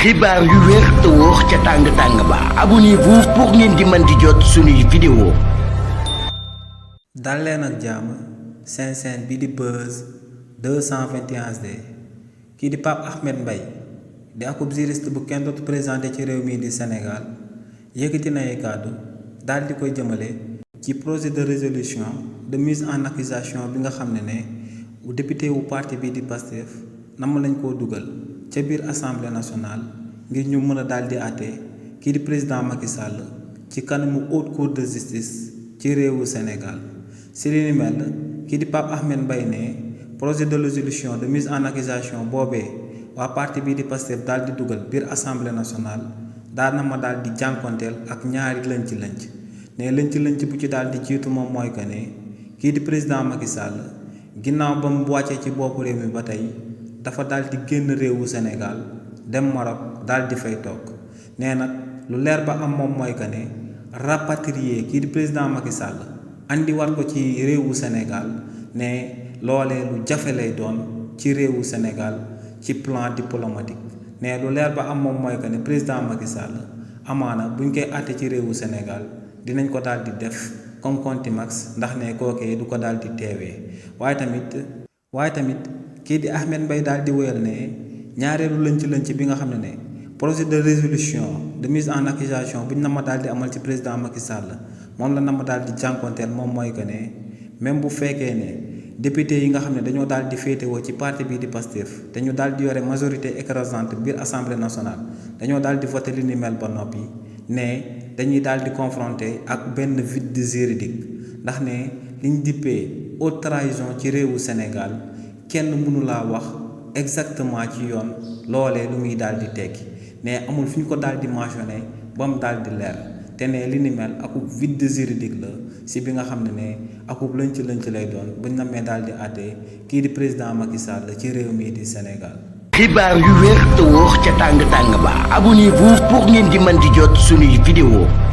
xibaar yu wér te wóor ca tàng-tàng ba abonnez-vous pour ngeen di mën di jot suñuy vidéo. dal leen ak jàmm seen chaîne bi di Buzz 221 HD kii di Pape Ahmed Mbaye di akub juriste bu kenn dootu présenté ci réew mii di Sénégal yëkkati na ay kàddu daal di koy jëmale ci projet de résolution de mise en accusation bi nga xam ne député wu parti bi di Pastef nam lañ koo dugal ca biir assemblée nationale ngir ñu mën a daal di àtte kii di président Macky Sall ci kanamu haute cour de justice ci réewu Sénégal si li ni mel kii di Pape Ahmed Mbaye ne projet de résolution de mise en accusation boobee waa parti bii di Pastef daal di dugal biir assemblée nationale daal na ma daal di jànkonteel ak ñaari lënc-lënc ne lënc-lënc bu ci daal di jiitu moom mooy que ne kii di président Macky Sall ginnaaw ba mu wàccee ci boppu réew mi ba tey dafa daal di génn réewu Sénégal dem Maroc daal di fay toog nee nag lu leer ba am moom mooy que ne rapatrier kii di président Macky Sall andi war ko ci réewu Sénégal ne loolee lu jafe lay doon ci réewu Sénégal ci plan diplomatique ne lu leer ba am moom mooy que ne président Macky Sall amaana buñ koy àtte ci réewu Sénégal dinañ ko daal di def comme contumace ndax ne kookee du ko daal di teewee waaye tamit kii di Ahmed Mbaye daal di wéyal ne ñaareelu lënc-lënc bi nga xam ne projet de résolution de mise en accusation bi ñu na ma daal di amal ci président Macky Sall moom la na ma daal di jànkonteel moom mooy que ne même bu fekkee ne député yi nga xam ne dañoo daal di féetewoo ci parti bii di Pastef te ñu daal di yore majorité écrasante biir assemblée nationale dañoo daal di voté li ni mel ba noppi ne dañuy daal di confronté ak benn vide juridique ndax ne liñ dippee haute trahison ci réewu Sénégal kenn mënu laa wax exactement ci yoon loolee lu muy daal di tekki ne amul fi ñu ko daal di mentionné ba mu daal di leer te ne li ni mel akub vide juridique la si bi nga xam ne akub lënc-lënc lay doon buñ namee daal di àtte kii di président Macky Sall ci réew mii di Sénégal. xibaar yu wér te wóor ca tàng-tàng ba abonnez-vous pour ngeen di mën di jot suñuy vidéo.